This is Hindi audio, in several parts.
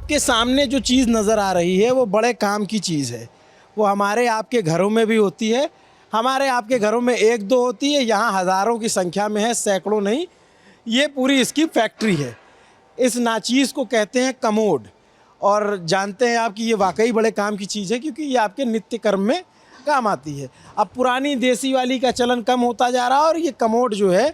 आपके सामने जो चीज़ नज़र आ रही है वो बड़े काम की चीज़ है। वो हमारे आपके घरों में भी होती है, हमारे आपके घरों में एक दो होती है, यहाँ हज़ारों की संख्या में है, सैकड़ों नहीं। ये पूरी इसकी फैक्ट्री है। इस नाचीज़ को कहते हैं कमोड। और जानते हैं आप कि ये वाकई बड़े काम की चीज़ है, क्योंकि ये आपके नित्य कर्म में काम आती है। अब पुरानी देसी वाली का चलन कम होता जा रहा है और ये कमोड जो है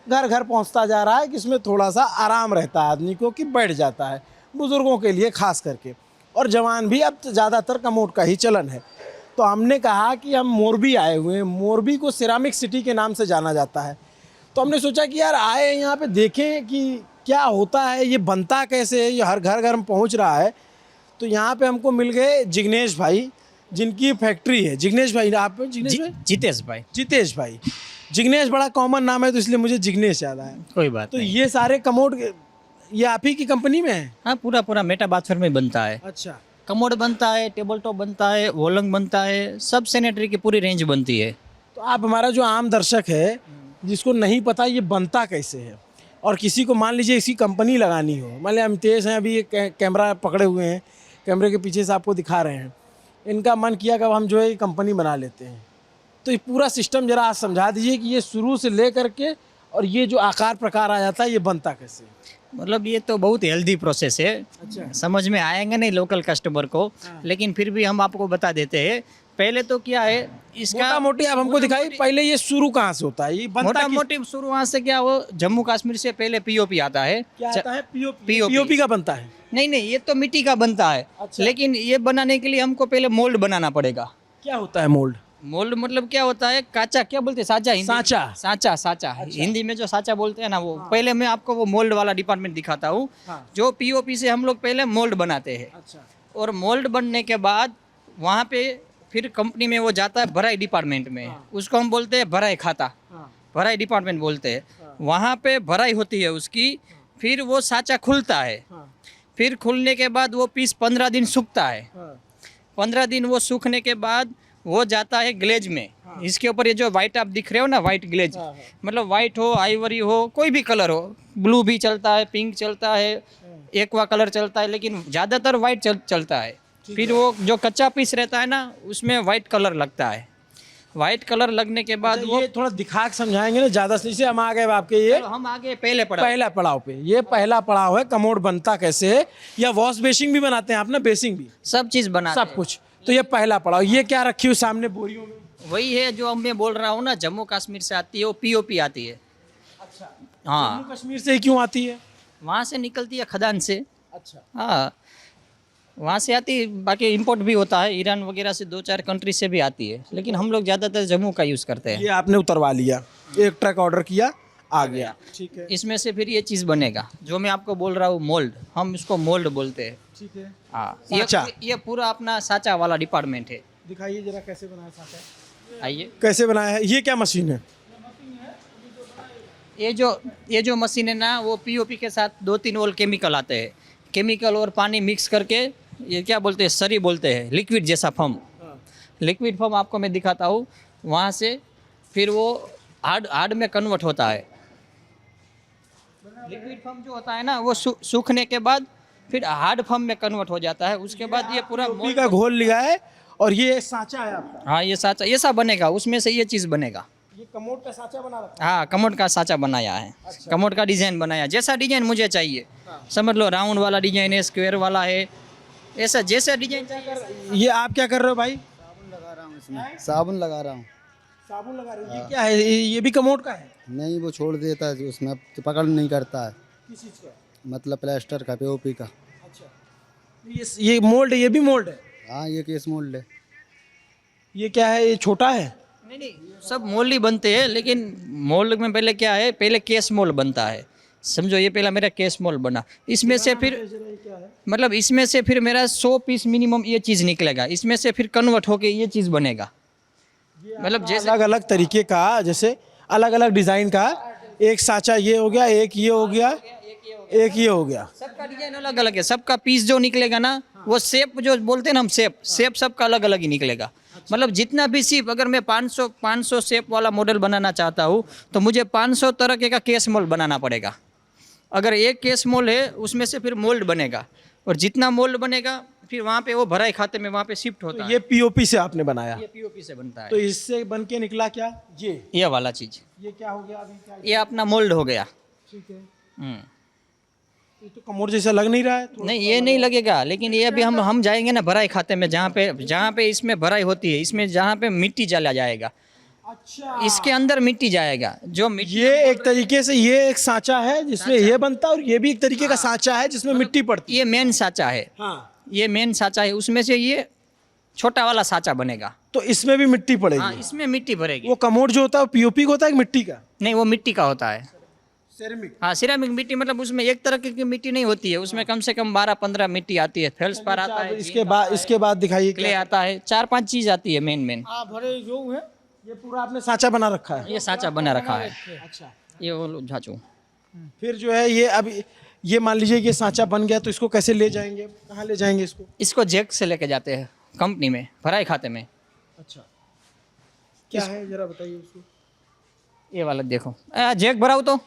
घर घर पहुंचता जा रहा है, कि इसमें थोड़ा सा आराम रहता है आदमी को, कि बैठ जाता है, बुज़ुर्गों के लिए खास करके। और जवान भी अब ज़्यादातर कमोड का ही चलन है। तो हमने कहा कि हम मोरबी आए हुए हैं, मोरबी को सिरामिक सिटी के नाम से जाना जाता है। तो हमने सोचा कि यार आए यहाँ पे देखें कि क्या होता है, ये बनता कैसे है, ये हर घर घर में पहुँच रहा है। तो यहाँ पे हमको मिल गए जिग्नेश भाई, जिनकी फैक्ट्री है। जिग्नेश भाई, आप जिग्नेश भाई? जितेश भाई। जितेश भाई। जिग्नेश बड़ा कॉमन नाम है, तो इसलिए मुझे जिग्नेश याद आया। कोई बात तो नहीं। ये सारे कमोड ये आप ही की कंपनी में है? हाँ, पूरा मेटा बाथरूम में बनता है। अच्छा। कमोड बनता है, टेबल टॉप बनता है, वॉलंग बनता है, सब सैनिटरी की पूरी रेंज बनती है। तो आप हमारा जो आम दर्शक है, जिसको नहीं पता ये बनता कैसे है, और किसी को मान लीजिए इसकी कंपनी लगानी हो, मान लिया अमितेश हैं, अभी ये कैमरा पकड़े हुए हैं, कैमरे के पीछे से आपको दिखा रहे हैं, इनका मन किया कि अब हम जो है ये कंपनी बना लेते हैं, तो ये पूरा सिस्टम ज़रा आप समझा दीजिए कि ये शुरू से ले करके और ये जो आकार प्रकार आ जाता है ये बनता कैसे? मतलब ये तो बहुत हेल्दी प्रोसेस है। अच्छा। समझ में आएंगे नहीं लोकल कस्टमर को, लेकिन फिर भी हम आपको बता देते हैं। पहले तो क्या है इसका, मोटा मोटी आप हमको दिखाई, पहले ये शुरू कहाँ से होता है, ये बनता मोटा मोटी शुरुआत से क्या, वो जम्मू कश्मीर से पहले पीओपी आता है। क्या आता है? पीओपी। पीओपी का बनता है? नहीं, ये तो मिट्टी का बनता है। अच्छा। लेकिन ये बनाने के लिए हमको पहले मोल्ड बनाना पड़ेगा। क्या होता है मोल्ड? मोल्ड मतलब क्या होता है, काचा क्या बोलते हैं, साचा हिंदी। साचा हिंदी में जो साचा बोलते हैं ना, वो पहले मैं आपको वो मोल्ड वाला डिपार्टमेंट दिखाता हूँ। हाँ। जो पीओपी से हम लोग पहले मोल्ड बनाते हैं। अच्छा। और मोल्ड बनने के बाद वहाँ पे फिर कंपनी में वो जाता है भराई डिपार्टमेंट में। उसको हम बोलते हैं भराई खाता, भराई डिपार्टमेंट बोलते हैं। वहाँ पे भराई होती है उसकी, फिर वो साचा खुलता है। फिर खुलने के बाद वो पीस 15 दिन सूखता है। 15 दिन वो सूखने के बाद वो जाता है ग्लेज में। इसके ऊपर ये जो वाइट आप दिख रहे हो ना, वाइट ग्लेज, मतलब वाइट हो, आइवरी हो, कोई भी कलर हो, ब्लू भी चलता है, पिंक चलता है, एक्वा कलर चलता है, लेकिन ज़्यादातर वाइट चलता है। फिर वो जो कच्चा पीस रहता है ना, उसमें वाइट कलर लगता है। वाइट कलर लगने के बाद वो ये थोड़ा दिखा के समझाएंगे ना ज़्यादा से, इसे हम आ गए आपके ये हम आगे पहले पढ़ा। पहला पड़ाव पे। ये पहला पड़ाव है, कमोड बनता कैसे है, या वॉश बेसिंग भी बनाते हैं आप ना? बेसिंग भी, सब चीज़ बना सब कुछ। तो ये पहला पड़ाव। ये क्या रखी हुई सामने बोरियों में? वही है जो मैं बोल रहा हूँ ना, जम्मू कश्मीर से आती है, वो पीओपी आती है। अच्छा। हाँ, जम्मू कश्मीर से ही क्यों आती है? वहाँ से निकलती है खदान से। अच्छा। हाँ, वहाँ से आती है, बाकी इंपोर्ट भी होता है, ईरान वगैरह से 2-4 कंट्री से भी आती है, लेकिन हम लोग ज़्यादातर जम्मू का यूज़ करते हैं। ये आपने उतरवा लिया, एक ट्रक ऑर्डर किया, आ गया। ठीक है। इसमें से फिर ये चीज़ बनेगा जो मैं आपको बोल रहा हूँ, मोल्ड, हम इसको मोल्ड बोलते हैं। ठीक है। हाँ, साचा। ये पूरा अपना साचा वाला डिपार्टमेंट है। दिखाइए जरा कैसे बनाया साचा। आइए, कैसे बनाया है? ये क्या मशीन है? ये जो मशीन है ना, वो पीओपी के साथ 2-3 और केमिकल आते हैं। केमिकल और पानी मिक्स करके, ये क्या बोलते हैं, सरी बोलते हैं, लिक्विड जैसा फॉर्म। लिक्विड फॉर्म आपको मैं दिखाता हूँ। वहाँ से फिर वो हार्ड में कन्वर्ट होता है। लिक्विड फॉर्म जो होता है ना, वो सूखने के बाद फिर हार्ड फॉर्म में कन्वर्ट हो जाता है। उसके बाद ये पूरा मोल्ड का घोल लिया है, और ये साचा है आपका? हाँ, ये साचा, ये सब बनेगा, उसमें से ये चीज़ बनेगा। ये कमोड का साचा बना रखा हाँ, कमोड का साचा बनाया है। अच्छा। कमोड का डिजाइन बनाया, जैसा डिजाइन मुझे चाहिए। समझ लो राउंड वाला डिजाइन है, स्क्वायर वाला है, ऐसा जैसा डिजाइन चाहिए। है। ये आप क्या कर रहे हो भाई? साबुन लगा रहा हूँ इसमें, साबुन लगा रहा हूँ। साबुन लगा रहे हो? ये क्या है? ये भी कमोड का है? नहीं, वो छोड़ देता है उसमें, अब तो पकड़ नहीं करता है। किस चीज़ का? मतलब प्लास्टर का, पीओपी का। अच्छा। ये मोल्ड है, ये भी मोल्ड है? हाँ, ये केस मोल्ड है। ये क्या है? ये छोटा है? नहीं, सब मोल्ड ही बनते हैं, लेकिन मोल्ड में पहले क्या है, पहले केस मोल्ड बनता है। समझो, ये पहला मेरा केस मोल्ड बना, इसमें से फिर मतलब इसमें से फिर मेरा 100 पीस मिनिमम ये चीज़ निकलेगा। इसमें से फिर कन्वर्ट होके ये चीज़ बनेगा। मतलब जैसे अलग अलग तरीके का, जैसे अलग अलग डिजाइन का, एक साचा ये हो गया, एक ये हो गया, एक ये हो गया। सबका डिजाइन अलग अलग है। सबका पीस जो निकलेगा ना, वो शेप जो बोलते हैं ना हम, शेप सबका अलग अलग ही निकलेगा। मतलब जितना भी शेप, अगर मैं 500 शेप वाला मॉडल बनाना चाहता हूँ, तो मुझे 500 तरह का केस मोल्ड बनाना पड़ेगा। अगर एक केस मोल्ड है, उसमें से फिर मोल्ड बनेगा। और जितना मोल्ड बनेगा फिर वहाँ पे वो भराई खाते में वहाँ पे शिफ्ट होता तो है। ये पीओपी से आपने बनाया, ये पीओपी से बनता तो है। इससे बन के निकला क्या? ये वाला चीज, ये क्या हो गया अभी? क्या ये अपना मोल्ड हो गया। ठीक है, हम्म। ये तो कमोड जैसा लग नहीं रहा है थोड़ा। नहीं ये नहीं लगेगा, लेकिन ये अभी हम जाएंगे ना भराई खाते में, जहाँ पे इसमें भराई होती है, इसमें जहाँ पे मिट्टी चला जाएगा, अच्छा, इसके अंदर मिट्टी जाएगा। जो मिट्टी ये एक तरीके से ये एक सांचा है जिसमें ये बनता है, और ये भी एक तरीके का सांचा है जिसमें मिट्टी पड़ती है। ये मेन साँचा है, हाँ, ये मेन साँचा है, उसमें से ये छोटा वाला साँचा बनेगा। तो इसमें भी मिट्टी हाँ, पड़ेगी। इसमें मिट्टी भरेगी। वो कमोड जो होता है वो पीओपी का होता है कि मिट्टी का? नहीं, वो मिट्टी का होता है। सेरेमिक। हाँ, सिरामिक मिट्टी, मतलब उसमें एक तरह की मिट्टी नहीं होती है, उसमें कम से कम 12-15 मिट्टी आती है। फेल्सपार आता है, इसके बाद दिखाइए क्ले क्या? आता है, 4-5 चीज आती है मेन। भरे जो है ये पूरा आपने सांचा बना रखा है। ये साँचा बना रखा है, अच्छा, ये वो झाँचू। फिर जो है ये अब ये मान लीजिए ये सांचा बन गया, तो इसको कैसे ले जाएंगे, कहाँ ले जाएंगे इसको? इसको जैक से लेके जाते हैं कंपनी में, भराई खाते में। अच्छा, क्या है जरा बताइए उसको। ये वाला देखो, जैक भराओ तो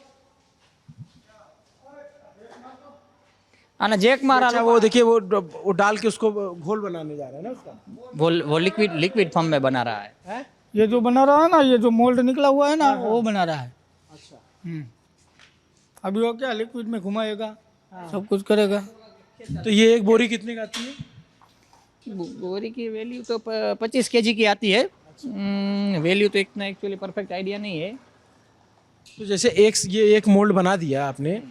आना, जैक मारा अच्छा, वो देखिए वो डाल के उसको घोल बनाने जा रहा है ना उसका। वो लिक्विड फॉर्म में बना रहा है। ये जो बना रहा है ना, ये जो मोल्ड निकला हुआ है ना, वो बना रहा है। अच्छा, अभी वो क्या लिक्विड में घुमाएगा, सब कुछ करेगा। तो ये एक बोरी कितने की आती है? बोरी की वैल्यू तो 25 kg की आती है। वैल्यू तो इतना एक्चुअली परफेक्ट आइडिया नहीं है। तो जैसे ये एक मोल्ड बना दिया आपने,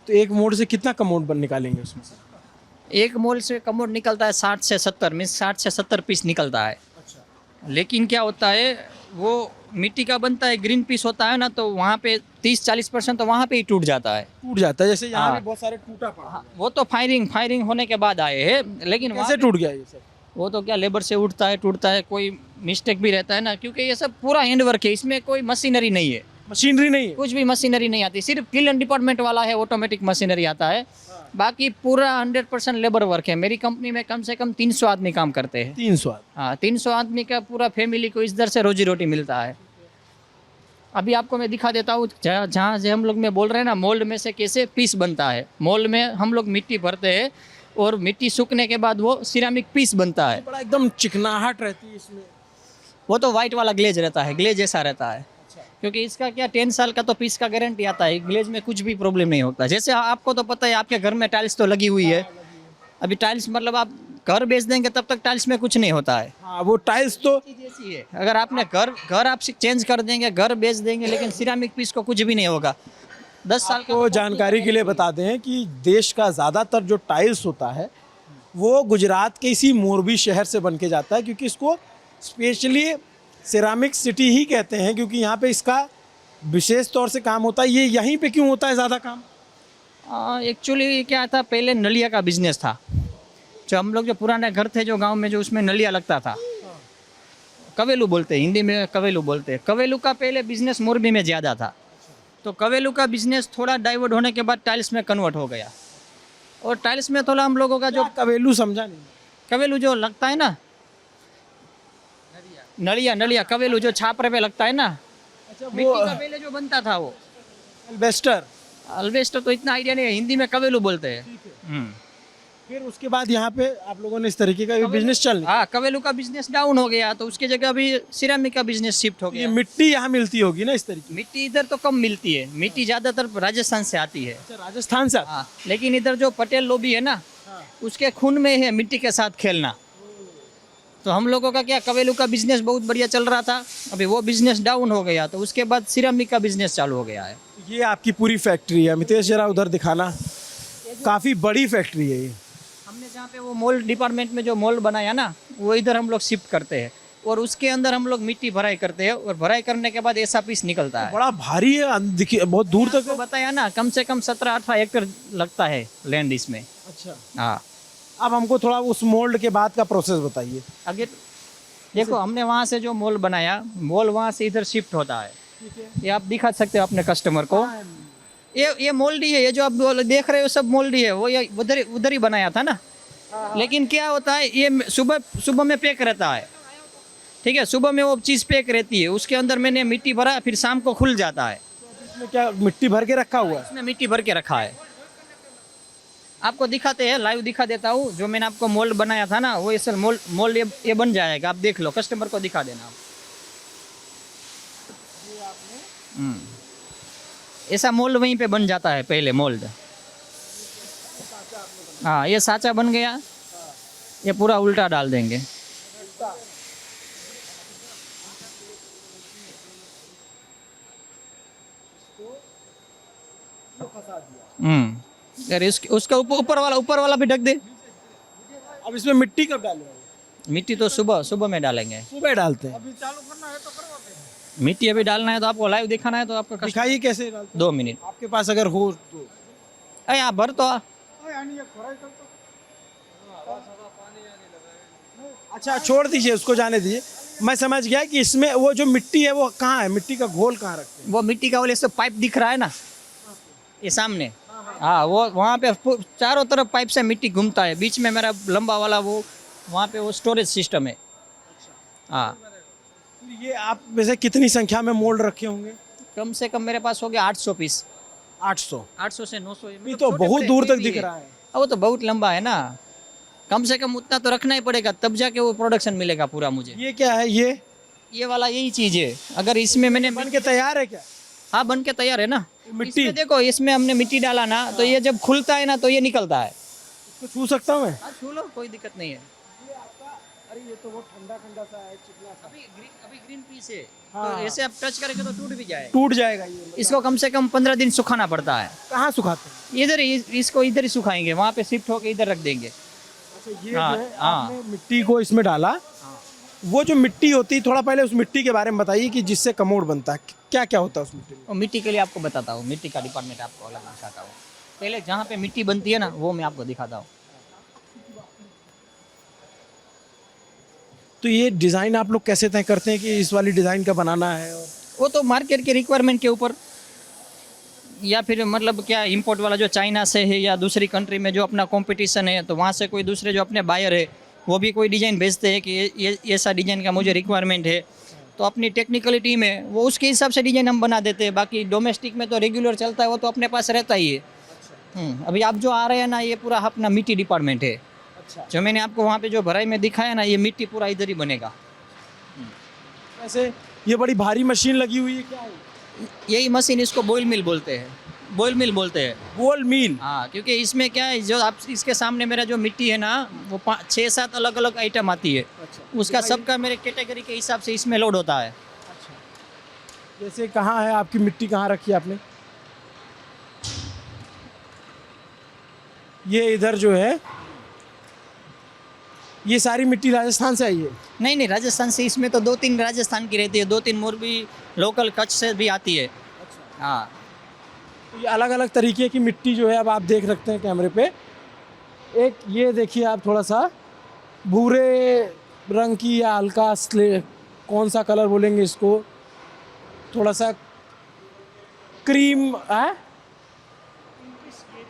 तो एक मोल्ड से कितना कमोड निकालेंगे उसमें से? एक मोल से कमोड निकलता है 60 से 70, मीन्स 60 से 70 पीस निकलता है। लेकिन क्या होता है, वो मिट्टी का बनता है, ग्रीन पीस होता है ना, तो वहाँ पे 30-40% तो वहाँ पे ही टूट जाता है। टूट जाता है, जैसे यहाँ हाँ। भी बहुत सारे टूटा पड़ा। हाँ, वो तो फायरिंग होने के बाद आए हैं, लेकिन कैसे टूट गया ये सब? वो तो क्या लेबर से उठता है, टूटता है, कोई मिस्टेक भी रहता है ना, क्योंकि ये सब पूरा हैंड वर्क है, इसमें कोई मशीनरी नहीं है, मशीनरी नहीं है? कुछ भी मशीनरी नहीं आती। सिर्फ क्लीन डिपार्टमेंट वाला है, ऑटोमेटिक मशीनरी आता है, बाकी पूरा 100% लेबर वर्क है। मेरी कंपनी में कम से कम 300 आदमी काम करते हैं। 300? हाँ, 300 आदमी का पूरा फैमिली को इस दर से रोजी रोटी मिलता है। अभी आपको मैं दिखा देता हूँ, जहाँ से हम लोग में बोल रहे हैं ना, मोल्ड में से कैसे पीस बनता है। मोल्ड में हम लोग मिट्टी भरते हैं और मिट्टी सूखने के बाद वो सिरामिक पीस बनता है। बड़ा एकदम चिकनाहट रहती है इसमें। वो तो वाइट वाला ग्लेज रहता है, ग्लेज जैसा रहता है, क्योंकि इसका क्या 10 साल का तो पीस का गारंटी आता है। ग्लेज में कुछ भी प्रॉब्लम नहीं होता। जैसे आपको तो पता है, आपके घर में टाइल्स तो लगी हुई है। अभी टाइल्स मतलब आप घर बेच देंगे तब तक टाइल्स में कुछ नहीं होता है। हाँ, वो टाइल्स तो चीज़ ऐसी है, अगर आपने घर आप चेंज कर देंगे, घर बेच देंगे, लेकिन सिरामिक पीस को कुछ भी नहीं होगा। 10 साल का आपको जानकारी के लिए बता दें कि देश का ज़्यादातर जो टाइल्स होता है वो गुजरात के इसी मोरबी शहर से बन के जाता है, क्योंकि इसको स्पेशली सिरामिक सिटी ही कहते हैं, क्योंकि यहाँ पे इसका विशेष तौर से काम होता है। ये यहीं पे क्यों होता है ज़्यादा काम? एक्चुअली क्या था, पहले नलिया का बिजनेस था। जो हम लोग जो पुराने घर थे जो गांव में, जो उसमें नलिया लगता था, कवेलू बोलते हैं, हिंदी में कवेलू बोलते हैं। कवेलू का पहले बिजनेस मोरबी में ज़्यादा था, तो कवेलू का बिजनेस थोड़ा डाइवर्ट होने के बाद टाइल्स में कन्वर्ट हो गया। और टाइल्स में थोड़ा हम लोगों का जो कवेलू समझा नहीं। कवेलू जो लगता है ना, नलिया कवेलू जो छापरे पे लगता है ना, अच्छा, मिट्टी का पहले जो बनता था वो एल्वेस्टर। अल्वेस्टर तो इतना आइडिया नहीं है, हिंदी में कवेलू बोलते हैं। फिर उसके बाद यहाँ पे आप लोगों ने इस तरीके का बिजनेस चल, हाँ, कवेलू का बिजनेस डाउन हो गया, तो उसकी जगह अभी सिरामिक का बिजनेस शिफ्ट हो ये गया। मिट्टी यहाँ मिलती होगी ना इस तरीके? मिट्टी इधर तो कम मिलती है, मिट्टी ज़्यादातर राजस्थान से आती है। अच्छा, राजस्थान से आती हाँ, लेकिन इधर जो पटेल लोबी है ना, उसके खून में है मिट्टी के साथ खेलना। तो हम लोगों का क्या, कवेलू का बिजनेस बहुत बढ़िया चल रहा था, अभी वो बिजनेस डाउन हो गया, तो उसके बाद सिरामिक का बिजनेस चालू हो गया है। है। ये आपकी पूरी फैक्ट्री है, मितेश जरा उधर दिखाना। काफ़ी बड़ी फैक्ट्री है ये। हमने जहाँ पे वो मोल्ड डिपार्टमेंट में जो मोल्ड बनाया ना, वो इधर हम लोग शिफ्ट करते हैं, और उसके अंदर हम लोग मिट्टी भराई करते हैं, और भराई करने के बाद ऐसा पीस निकलता है। बड़ा भारी है, देखिए बहुत दूर तक तो बताया ना, कम से कम 17-18 एकड़ लगता है लैंड इसमें। अच्छा, हाँ, अब हमको थोड़ा उस मोल्ड के बाद का प्रोसेस बताइए। आगे देखो, हमने वहाँ से जो मोल्ड बनाया, मोल्ड वहाँ से इधर शिफ्ट होता है। ये आप दिखा सकते हो अपने कस्टमर को। ये मोल्ड ही है, ये जो आप देख रहे हो सब मोल्ड ही है। वो ये उधर ही बनाया था ना, लेकिन क्या होता है, ये सुबह में पैक रहता है, ठीक है, सुबह में वो चीज़ पैक रहती है, उसके अंदर मैंने मिट्टी भरा, फिर शाम को खुल जाता है। इसमें क्या मिट्टी भर के रखा हुआ है? इसमें मिट्टी भर के रखा है। आपको दिखाते हैं, लाइव दिखा देता हूँ। जो मैंने आपको मोल्ड बनाया था ना, वो ऐसा मोल्ड ये बन जाएगा। आप देख लो, कस्टमर को दिखा देना आप। ऐसा मोल्ड वहीं पे बन जाता है पहले मोल्ड। हाँ, ये साँचा बन गया, ये पूरा उल्टा डाल देंगे। यार उसका ऊपर वाला भी ढक दे। अब इसमें मिट्टी कब डालेंगे? मिट्टी तो सुबह में डालेंगे। सुबह डालते हैं। मिट्टी अभी डालना है तो आपको लाइव दिखाना है तो आपको दिखाइए कैसे डालते 2 मिनट। हैं आपके पास अगर हो तो। अरे यहाँ भर तो अच्छा छोड़ दीजिए, उसको जाने दीजिए। मैं समझ गया कि इसमें वो जो मिट्टी है वो कहाँ है, मिट्टी का घोल कहाँ रखते हैं? वो मिट्टी का वाले से पाइप दिख रहा है ना, ये सामने। हाँ, वो वहाँ पे चारों तरफ पाइप से मिट्टी घूमता है। बीच में मेरा लंबा वाला वो वहाँ पे वो स्टोरेज सिस्टम है। हाँ, तो ये आप वैसे कितनी संख्या में मोल्ड रखे होंगे? कम से कम मेरे पास हो गया 800 पीस। 800 से 900। ये तो बहुत दूर तक दिख रहा है। वो तो बहुत लंबा है ना, कम से कम उतना तो रखना ही पड़ेगा, तब जाके वो प्रोडक्शन मिलेगा पूरा मुझे। ये क्या है? ये वाला यही चीज़ है। अगर इसमें मैंने बन के तैयार है क्या? हाँ, बन के तैयार है ना। मिट्टी इसमें देखो, इसमें हमने मिट्टी डाला ना, तो ये जब खुलता है ना तो ये निकलता है। इसको छू सकता हूँ मैं? हाँ, छू लो, कोई दिक्कत नहीं है। अरे ये तो बहुत ठंडा ठंडा सा है, चिकना सा। अभी ग्रीन पीस है, हाँ। तो ऐसे आप टच करेंगे तो टूट भी जाएगा। टूट जाएगा ये। इसको कम से कम 15 दिन सुखाना पड़ता है। कहाँ सुखाते हैं? इधर इसको इधर ही सुखाएंगे, वहाँ पे शिफ्ट होके इधर रख देंगे। अच्छा, ये हाँ, जो है हाँ। आपने मिट्टी को इसमें डाला। वो जो मिट्टी होती है, थोड़ा पहले उस मिट्टी के बारे में बताइए कि जिससे कमोड बनता है, क्या क्या होता है उस मिट्टी में? और मिट्टी के लिए आपको बताता हूँ, मिट्टी का डिपार्टमेंट आपको अलग दिखाता हूँ। पहले जहाँ पे मिट्टी बनती है ना, वो मैं आपको दिखाता हूँ। तो ये डिज़ाइन आप लोग कैसे तय करते हैं कि इस वाली डिज़ाइन का बनाना है? और वो तो मार्केट के रिक्वायरमेंट के ऊपर, या फिर मतलब क्या इंपोर्ट वाला जो चाइना से है या दूसरी कंट्री में जो अपना कंपटीशन है, तो वहाँ से कोई दूसरे जो अपने बायर है वो भी कोई डिज़ाइन भेजते हैं कि ये ऐसा डिज़ाइन का मुझे रिक्वायरमेंट है, तो अपनी टेक्निकल टीम है वो उसके हिसाब से डिज़ाइन हम बना देते हैं। बाकी डोमेस्टिक में तो रेगुलर चलता है, वो तो अपने पास रहता ही है। अभी आप जो आ रहे हैं ना, ये पूरा अपना मिट्टी डिपार्टमेंट है। अच्छा, जो मैंने आपको वहाँ पे जो भराई में दिखाया ना, ये मिट्टी पूरा इधर ही बनेगा। वैसे ये बड़ी भारी मशीन लगी हुई है, क्या है? यही मशीन, इसको बॉयल मिल बोलते हैं। बॉयल मिल बोलते हैं। बोल मिल। हाँ, क्योंकि इसमें क्या है, जो आप इसके सामने मेरा जो मिट्टी है ना, वो 6-7 अलग अलग आइटम आती है। अच्छा, उसका सबका मेरे कैटेगरी के हिसाब से इसमें लोड होता है। अच्छा। जैसे कहाँ है आपकी मिट्टी, कहाँ रखी है आपने? ये इधर जो है, ये सारी मिट्टी राजस्थान से आई है? नहीं, राजस्थान से इसमें तो 2-3 राजस्थान की रहती है, 2-3 मोरबी लोकल कच्छ से भी आती है। हाँ, तो ये अलग अलग तरीके की मिट्टी जो है, अब आप देख सकते हैं कैमरे पे। एक ये देखिए आप, थोड़ा सा भूरे रंग की या हल्का कौन सा कलर बोलेंगे इसको, थोड़ा सा क्रीम है,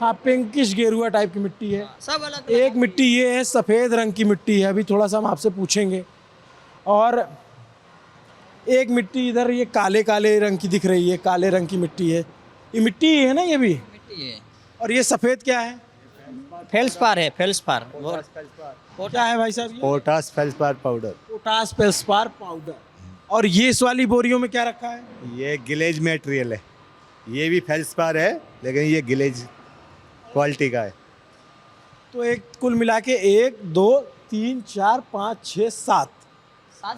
हाँ पिंकिश गेरुआ टाइप की मिट्टी है। सब अलग। एक मिट्टी ये है, सफ़ेद रंग की मिट्टी है, अभी थोड़ा सा हम आपसे पूछेंगे। और एक मिट्टी इधर ये काले काले रंग की दिख रही है, काले रंग की मिट्टी है। ये मिट्टी है ना, ये भी मिट्टी है। और ये सफ़ेद क्या है? फेल्सपार है, फेल्सपार। क्या है भाई साहब? Potash feldspar powder. Potash feldspar powder. और ये इस वाली बोरियों में क्या रखा है? ये गिलेज मटेरियल है, ये भी फेल्सपार है लेकिन ये गिलेज क्वालिटी का है। तो एक कुल मिला के 1 2 3 4 5 6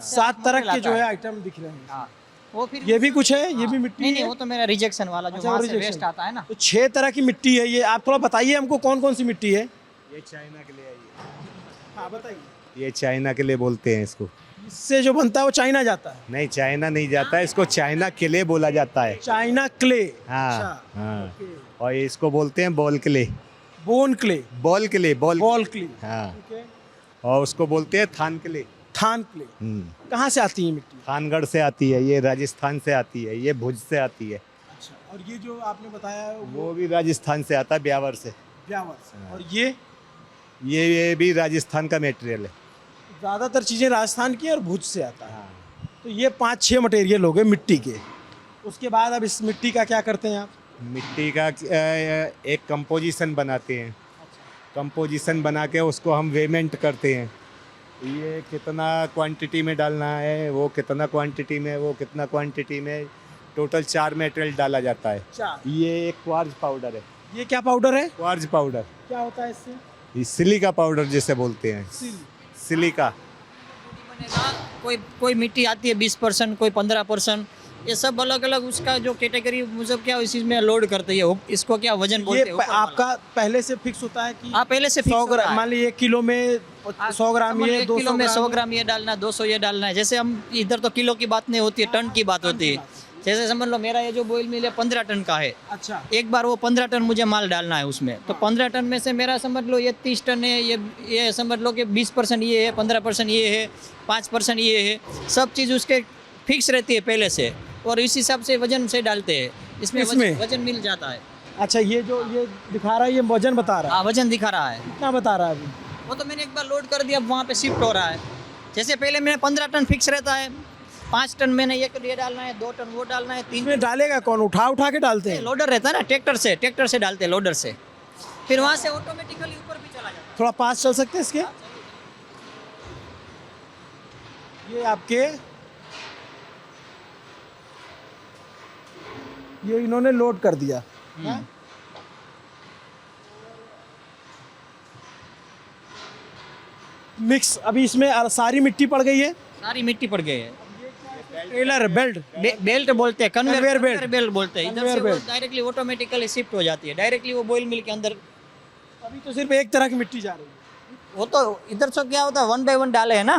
7 तरह के जो है आइटम दिख रहे हैं। हाँ, वो फिर ये भी कुछ है, ये भी मिट्टी नहीं, है? वो तो मेरा रिजेक्शन वाला जो अच्छा, वहाँ वो से rejection। वेस्ट आता है ना। तो 6 तरह की मिट्टी है ये। आप थोड़ा बताइए हमको कौन कौन सी मिट्टी है? ये चाइना के लिए है, हाँ बताइए। ये चाइना के लिए बोलते हैं इसको। इससे जो बनता है वो चाइना जाता है? नहीं, चाइना नहीं जाता है, इसको चाइना क्ले बोला जाता है। China clay. हाँ अच्छा, हाँ। ओके। और ये इसको बोलते हैं ball clay. Bone clay. Ball clay, ball. Ball clay. हाँ, ओके। और उसको बोलते हैं थान क्ले। थान क्ले। कहाँ से आती है मिट्टी? थानगढ़ से आती है, ये राजस्थान से आती है, ये भुज से आती है। अच्छा, और ये जो आपने बताया वो भी राजस्थान से आता है, ब्यावर से। ब्यावर से। और ये भी राजस्थान का मटेरियल है। ज़्यादातर चीज़ें राजस्थान की और भुज से आता है। तो ये 5-6 मटेरियल हो गए मिट्टी के। उसके बाद अब इस मिट्टी का क्या करते हैं आप? मिट्टी का एक कंपोजिशन बनाते हैं। कंपोजिशन बना के उसको हम वेमेंट करते हैं। ये कितना क्वांटिटी में डालना है, वो कितना क्वांटिटी में, वो कितना क्वांटिटी में, टोटल 4 मटेरियल डाला जाता है। चार। ये एक क्वार्ज पाउडर है। ये क्या पाउडर है? क्वार्ज पाउडर, क्या होता है इससे? ये सिलिका पाउडर जिसे बोलते हैं, सिलिका। बनेगा। कोई मिट्टी आती है 20%, कोई 15%, ये सब अलग अलग उसका जो कैटेगरी मुझे क्या इसी में लोड करते हैं। इसको क्या वजन बोलते ये हैं ऊपर वाला। आपका पहले से फिक्स होता है कि हाँ, पहले से 100 fix होता ग्राम, है। मान लीजिए 1 किलो में 100 ग्राम समझ लो ये, 1 किलो 200 में 100 ग्राम ग्राम ये डालना है, 200 ये डालना है। जैसे हम इधर तो किलो की बात नहीं होती है, टन की बात होती है। जैसे समझ लो मेरा ये जो बॉयल मिल है 15 टन का है। अच्छा। एक बार वो 15 टन मुझे माल डालना है उसमें, तो 15 टन में से मेरा समझ लो ये 30 टन है, ये समझ लो कि 20% ये है, 15% ये है, 5% ये है। सब चीज़ उसके फिक्स रहती है पहले से, और इस हिसाब से वजन से डालते हैं। इसमें इसमें? वजन मिल जाता है। अच्छा, ये जो ये दिखा रहा है, ये वजन बता रहा है, हाँ, वजन दिखा रहा है। कितना बता रहा है अभी? वो तो मैंने एक बार लोड कर दिया, अब वहाँ पे शिफ्ट हो रहा है। जैसे पहले मैंने 15 टन फिक्स रहता है, 5 टन मैंने ये डालना है, 2 टन वो डालना है, 3 इसमें डालेगा कौन? उठा उठा के डालते हैं? लोडर रहता है ना, ट्रैक्टर से डालते हैं, लोडर से। फिर वहाँ से ऑटोमेटिकली ऊपर भी चला जाता थोड़ा पास चल सकते हैं इसके? ये आपके, ये इन्होंने लोड कर दिया। हाँ? मिक्स अभी इसमें सारी मिट्टी पड़ गई है। है। सारी मिट्टी पड़ गई है। ट्रेलर बेल्ट, बेल्ट बोलते हैं, Conveyor कन्वेयर belt। बेल्ट बोलते हैं। इधर Conveyor से वो belt। डायरेक्टली ऑटोमेटिकली शिफ्ट हो जाती है, डायरेक्टली वो बॉयल मिल के अंदर। अभी तो सिर्फ एक तरह की मिट्टी जा रही है। वो तो इधर से क्या होता है, 1 बाय 1 डाले है ना।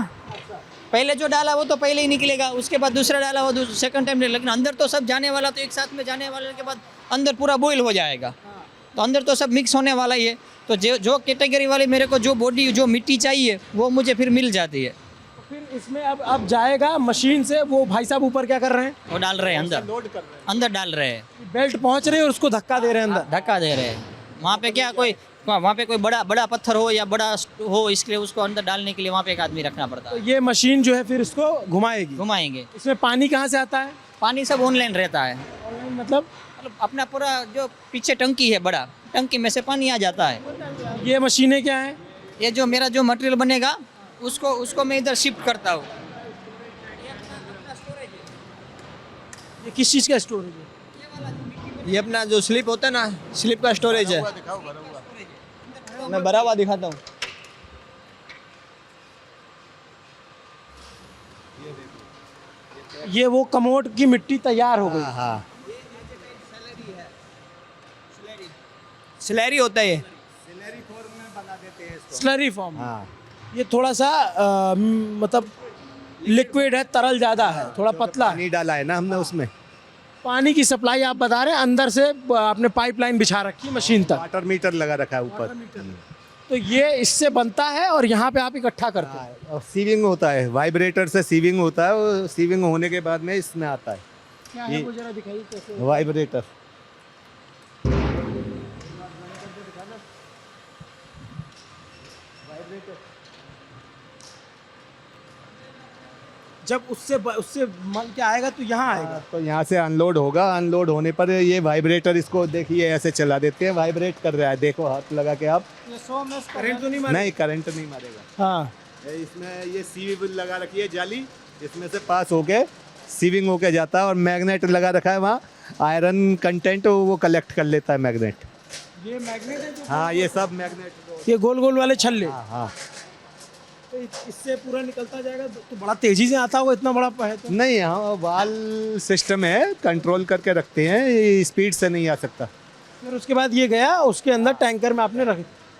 पहले जो डाला वो तो पहले ही निकलेगा, उसके बाद दूसरा डाला वो सेकंड टाइम, लेकिन अंदर तो सब जाने वाला, तो एक साथ में जाने वाले के बाद अंदर पूरा बॉयल हो जाएगा। तो अंदर तो सब मिक्स होने वाला ही है। तो जो कैटेगरी वाली मेरे को जो बॉडी जो मिट्टी चाहिए वो मुझे फिर मिल जाती है। तो फिर इसमें अब जाएगा मशीन से, वो भाई साहब ऊपर क्या कर रहे हैं? वो डाल रहे हैं अंदर, लोड कर रहे हैं। अंदर डाल रहे हैं, बेल्ट पहुंच रही है और उसको धक्का दे रहे हैं अंदर। धक्का दे रहे हैं। वहाँ पे क्या वहाँ पे कोई बड़ा पत्थर हो या बड़ा हो, इसलिए उसको अंदर डालने के लिए वहाँ पे एक आदमी रखना पड़ता तो है। ये मशीन जो है फिर इसको घुमाएगी। घुमाएंगे। इसमें पानी कहाँ से आता है? पानी सब ऑनलाइन रहता है। ऑनलाइन मतलब? मतलब अपना पूरा जो पीछे टंकी है, बड़ा टंकी में से पानी आ जाता है। ये मशीनें क्या हैं? ये जो मेरा जो मटेरियल बनेगा उसको मैं इधर शिफ्ट करता हूँ। ये किस चीज़ का स्टोरेज है? ये अपना जो स्लिप होता है ना, स्लिप का स्टोरेज है। मैं भरा हुआ दिखाता हूँ। ये वो कमोड की मिट्टी तैयार हो गई। हाँ, स्लैरी होता है ये। Slurry form. हाँ। ये थोड़ा सा मतलब लिक्विड है, तरल ज़्यादा है, थोड़ा पतला है। पानी डाला है ना हमने उसमें। पानी की सप्लाई आप बता रहे हैं, अंदर से आपने पाइपलाइन बिछा रखी है मशीन तक। वाटर मीटर लगा रखा है ऊपर। तो ये इससे बनता है और यहाँ पे आप इकट्ठा करते हैं। और सीविंग होता है, वाइब्रेटर से सीविंग होता है, वो सीविंग होने के बाद में इसमें आता है क्या है वो जरा दिखाइए कैसे? वाइब्रेटर। जब उससे मल के आएगा तो यहाँ आएगा। तो यहाँ से अनलोड होगा, अनलोड होने पर ये वाइब्रेटर, इसको देखिए ऐसे चला देते हैं, वाइब्रेट कर रहा है। देखो हाथ लगा के आप। करंट तो नहीं नहीं, करंट नहीं मारेगा। हाँ। इसमें ये सीविंग लगा रखी है जाली, इसमें से पास होके सीविंग होके जाता है, और मैग्नेट लगा रखा है वहाँ, आयरन कंटेंट वो कलेक्ट कर लेता है मैग्नेट। ये मैग्नेट है जो हाँ, ये सब मैग्नेट। ये गोल गोल वाले छल्ले। हाँ हाँ। तो इससे पूरा निकलता जाएगा तो बड़ा तेजी से आता होगा, इतना बड़ा है तो। नहीं, यहाँ वाल सिस्टम है, कंट्रोल करके रखते हैं, ये स्पीड से नहीं आ सकता। फिर उसके बाद ये गया उसके अंदर टैंकर में आपने रख,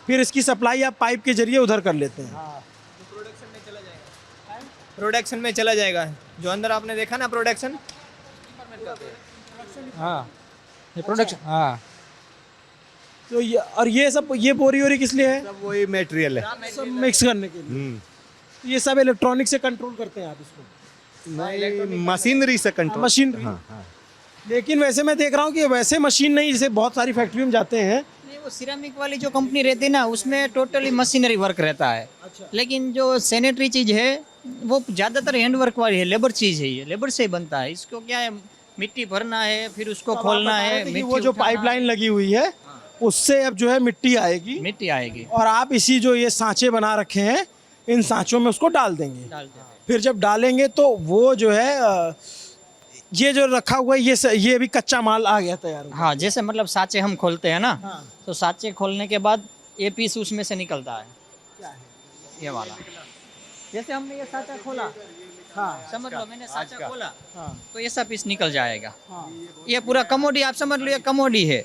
फिर इसकी सप्लाई आप पाइप के जरिए उधर कर लेते हैं। प्रोडक्शन में चला जाएगा। जो अंदर आपने देखा ना प्रोडक्शन, हाँ, ये प्रोडक्शन। हाँ। तो ये सब ये बोरी वोरी किस लिए है? सब वही मटेरियल है। सब मिक्स करने के लिए। तो ये सब इलेक्ट्रॉनिक से कंट्रोल करते हैं आप इसको? नहीं, मशीनरी से कंट्रोल। मशीनरी। हाँ हाँ। लेकिन वैसे मैं देख रहा हूँ कि वैसे मशीन नहीं, जैसे बहुत सारी फैक्ट्री में जाते हैं। नहीं, वो सिरामिक वाली जो कंपनी रहती है ना, उसमें टोटली मशीनरी वर्क रहता है। लेकिन जो सैनिटरी चीज़ है वो ज़्यादातर हैंड वर्क वाली है, लेबर चीज़ है। ये लेबर से ही बनता है। इसको क्या है, मिट्टी भरना है, फिर उसको खोलना है, कि मिट्टी वो जो उठाना है। पाइपलाइन लगी हुई है उससे अब जो है मिट्टी आएगी मिट्टी आएगी, और आप इसी जो ये सांचे बना रखे हैं इन सांचों में उसको डाल देंगे। डालते हैं। फिर जब डालेंगे तो वो जो है ये जो रखा हुआ है ये भी कच्चा माल आ गया तैयार हुआ। हाँ, जैसे मतलब साँचे हम खोलते हैं ना, हाँ। तो साँचे खोलने के बाद ये पीस उसमें से निकलता है, क्या है? ये वाला। जैसे हमने ये साँचा खोला, हाँ समझ लो मैंने साँचा खोला, हाँ तो ऐसा पीस निकल जाएगा। हाँ। ये पूरा कमोडी, आप समझ लो ये कमोडी है,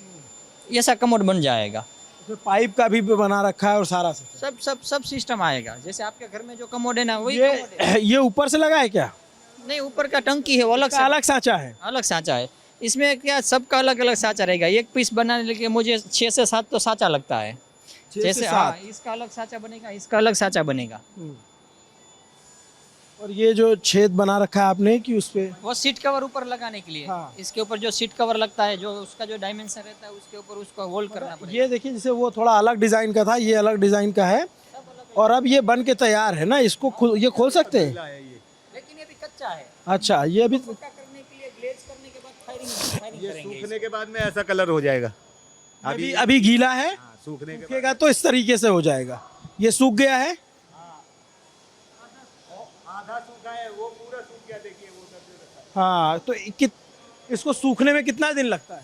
ऐसा कमोड बन जाएगा। उसमें पाइप का भी बना रखा है और सारा सब सिस्टम आएगा। जैसे आपके घर में जो कमोड है ना, वही कमोड है। ये ऊपर से लगा है क्या? नहीं, ऊपर का टंकी है वो अलग से, अलग सांचा है। अलग साँचा है। इसमें क्या सबका अलग अलग साँचा रहेगा। एक पीस बनाने के लिए मुझे 6 से 7 तो साँचा लगता है। 6 से जैसे 7। हाँ, इसका अलग साँचा बनेगा, इसका अलग साँचा बनेगा। और ये जो छेद बना रखा है आपने कि उस पे वो सीट कवर ऊपर लगाने के लिए, हाँ। इसके ऊपर जो सीट कवर लगता है, जो उसका जो डायमेंशन रहता है उसके ऊपर उसको होल्ड करना पड़ेगा। ये देखिए जैसे वो थोड़ा अलग डिजाइन का था, ये अलग डिजाइन का है और अब ये बन के तैयार है ना, इसको ये खोल सकते हैं। लेकिन ये भी कच्चा है। अच्छा, ये भी पक्का करने के लिए, ग्लेज करने के बाद फायरिंग करेंगे। सूखने के बाद में ऐसा कलर हो जाएगा। अभी गीला है, सूखने के सूखेगा तो इस तरीके से हो जाएगा। ये सूख गया है, आधा सूखा है, वो पूरा सूख गया। देखिए वो सब हाँ। तो इसको सूखने में कितना दिन लगता है?